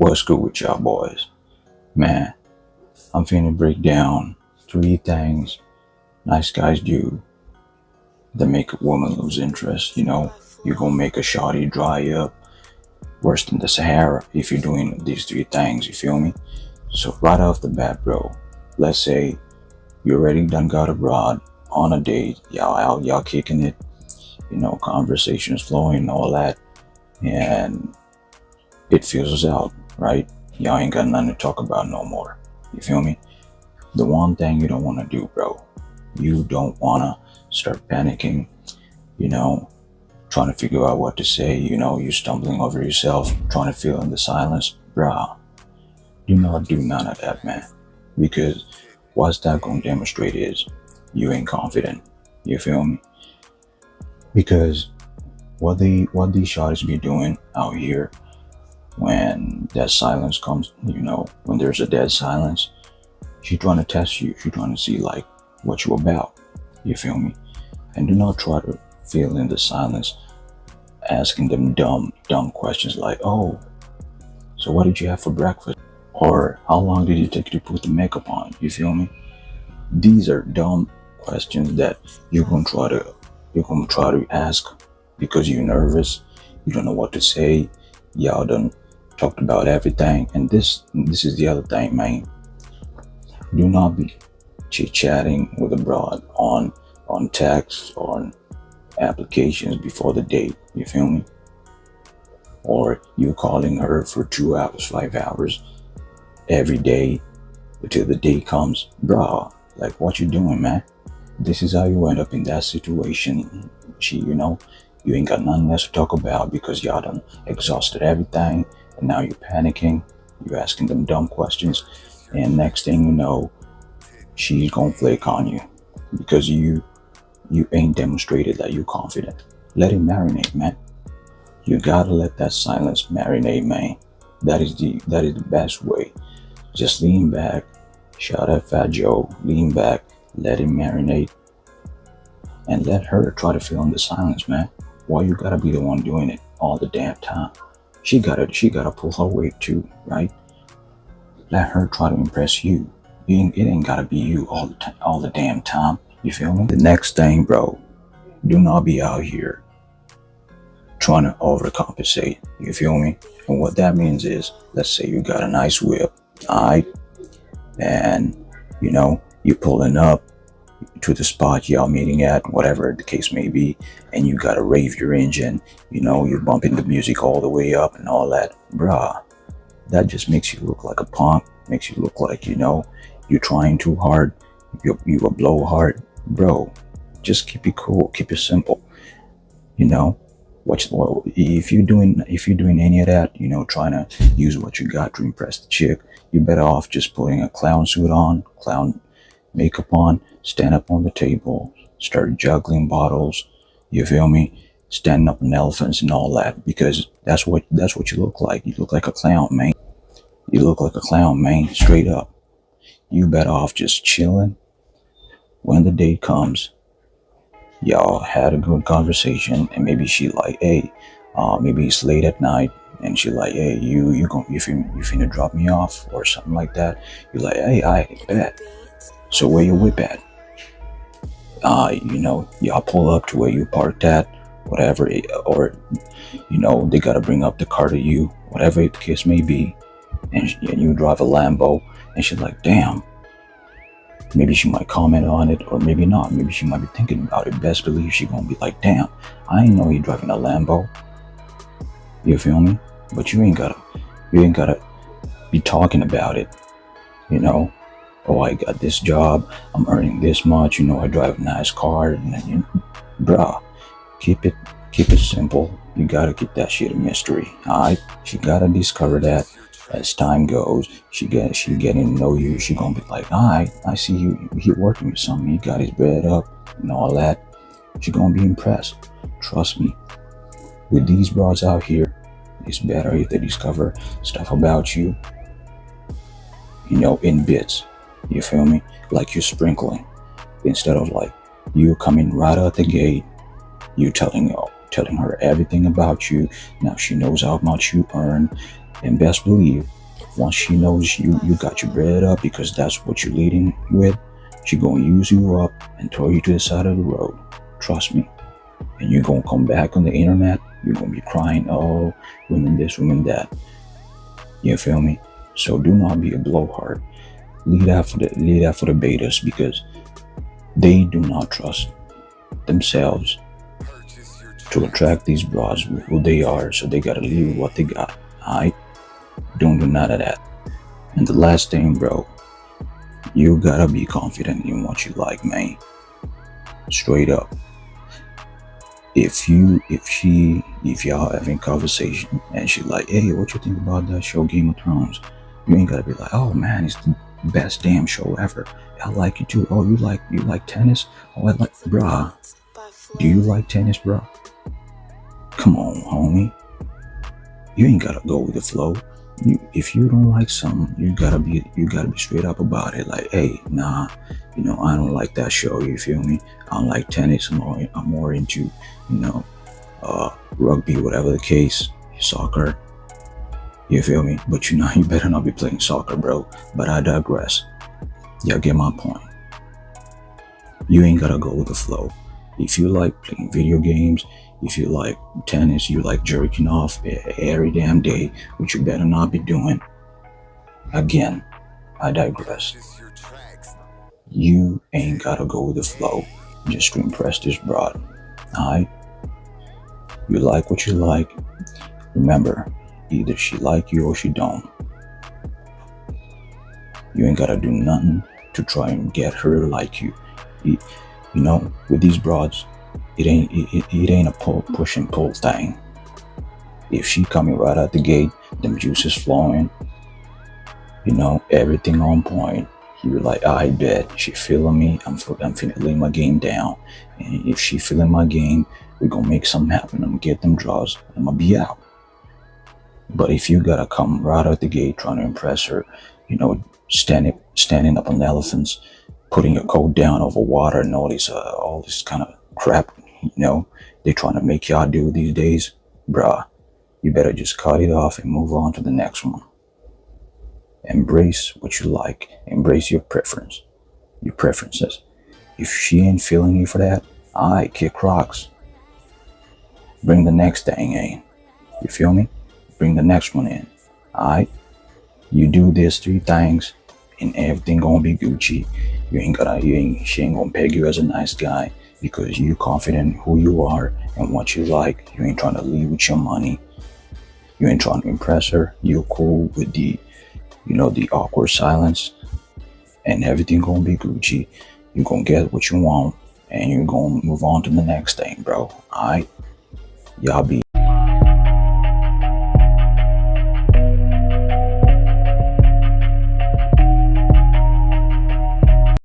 What's good with y'all boys? Man, I'm finna break down 3 things nice guys do that make a woman lose interest. You're gonna make a shawty dry up worse than the Sahara if you're doing these 3 things, you feel me? So right off the bat, bro, let's say you already done got abroad on a date, y'all out, y'all kicking it, conversations flowing, all that, and it fizzles out, right? Y'all ain't got nothing to talk about no more. You feel me? The one thing you don't want to do, bro, you don't want to start panicking, trying to figure out what to say, you stumbling over yourself, trying to fill in the silence. Bruh, do not do none of that, man. Because what's that going to demonstrate is you ain't confident. You feel me? Because what these shorties be doing out here when that silence comes, when there's a dead silence, she trying to test you. She trying to see like what you about. You feel me? And do not try to fill in the silence asking them dumb questions like, oh, so what did you have for breakfast? Or how long did it take to put the makeup on? You feel me? These are dumb questions that you're gonna try to ask because you're nervous. You don't know what to say. Y'all done talked about everything. And this is the other thing, man. Do not be chit-chatting with a broad on text, on applications before the date. You feel me? Or you calling her for 2 hours, 5 hours every day until the day comes. Bro, like what you doing, man? This is how you end up in that situation. You ain't got nothing else to talk about because y'all done exhausted everything, and now you're panicking. You're asking them dumb questions, and next thing you know, she's gonna flake on you because you ain't demonstrated that you're confident. Let it marinate, man. You gotta let that silence marinate, man. That is the best way. Just lean back, shout at Fat Joe, lean back, let it marinate, and let her try to fill in the silence, man. Why you gotta be the one doing it all the damn time? She gotta pull her weight too, right? Let her try to impress you. It ain't gotta be you all the damn time. You feel me? The next thing, bro, do not be out here trying to overcompensate. You feel me? And what that means is, let's say you got a nice whip, alright, and you're pulling up to the spot y'all meeting at, whatever the case may be, and you gotta rave your engine, you're bumping the music all the way up and all that. Bruh, that just makes you look like a punk, makes you look like, you're trying too hard, you a blowhard. Bro, just keep it cool, keep it simple. If you're doing any of that, trying to use what you got to impress the chick, you're better off just putting a clown suit on, clown makeup on, stand up on the table, start juggling bottles. You feel me? Standing up on elephants and all that, because that's what you look like. You look like a clown, man. You look like a clown, man. Straight up. You better off just chilling. When the date comes, y'all had a good conversation, and maybe she like, hey, maybe it's late at night, and she like, hey, you finna drop me off or something like that. You're like, hey, I bet. So where your whip at? Y'all pull up to where you parked at, whatever, or they gotta bring up the car to you, whatever the case may be, and you drive a Lambo, and she's like, damn. Maybe she might comment on it, or maybe not. Maybe she might be thinking about it. Best believe she gonna be like, damn, I ain't know he driving a Lambo. You feel me? But you ain't gotta be talking about it. Oh, I got this job, I'm earning this much, I drive a nice car, and bruh, keep it simple. You gotta keep that shit a mystery. Alright? She gotta discover that. As time goes, she getting to know you. She gonna be like, alright, I see you. He working with something. He got his bread up and all that. She gonna be impressed. Trust me. With these broads out here, it's better if they discover stuff about you, in bits. You feel me? Like you're sprinkling, instead of like you coming right out the gate. You telling her everything about you. Now she knows how much you earn. And best believe, once she knows you got your bread up because that's what you're leading with, she gonna use you up and throw you to the side of the road. Trust me. And you're gonna come back on the internet, you're gonna be crying, oh, women this, women that. You feel me? So do not be a blowhard. Leave that for the betas, because they do not trust themselves to attract these bras with who they are, so they gotta leave with what they got. Alright? Don't do none of that. And the last thing, bro, you gotta be confident in what you like, man. Straight up. If y'all having conversation and she like, hey, what you think about that show Game of Thrones? You ain't gotta be like, oh man, it's the best damn show ever. I like it too. Oh, you like tennis? Oh, I like, bruh. Do you like tennis, bruh? Come on, homie. You ain't gotta go with the flow. If you don't like something, you gotta be straight up about it. Like, hey, nah, I don't like that show. You feel me? I don't like tennis. I'm more into, rugby, whatever the case, soccer. You feel me? But you better not be playing soccer, bro. But I digress. Y'all get my point. You ain't gotta go with the flow. If you like playing video games, if you like tennis, you like jerking off every damn day, which you better not be doing. Again, I digress. You ain't gotta go with the flow just to impress this broad. Alright? You like what you like. Remember, either she like you or she don't. You ain't gotta do nothing to try and get her to like you. With these broads, it ain't a push and pull thing. If she coming right out the gate, them juices flowing, everything on point, you're like, I bet she feeling me. I'm finna lay my game down, and if she feeling my game, we're gonna make something happen. I'm gonna get them draws, and I'm gonna be out. But if you gotta come right out the gate trying to impress her, standing up on elephants, putting your coat down over water, and all this kind of crap, they're trying to make y'all do these days, bruh, you better just cut it off and move on to the next one. Embrace what you like. Embrace your preferences. If she ain't feeling you for that, alright, kick rocks. Bring the next thing in. You feel me? Bring the next one in. Alright? You do these 3 things and everything gonna be Gucci. She ain't gonna peg you as a nice guy because you confident in who you are and what you like. You ain't trying to leave with your money. You ain't trying to impress her. You're cool with the awkward silence, and everything gonna be Gucci. You're gonna get what you want and you're gonna move on to the next thing, bro. Alright? Y'all be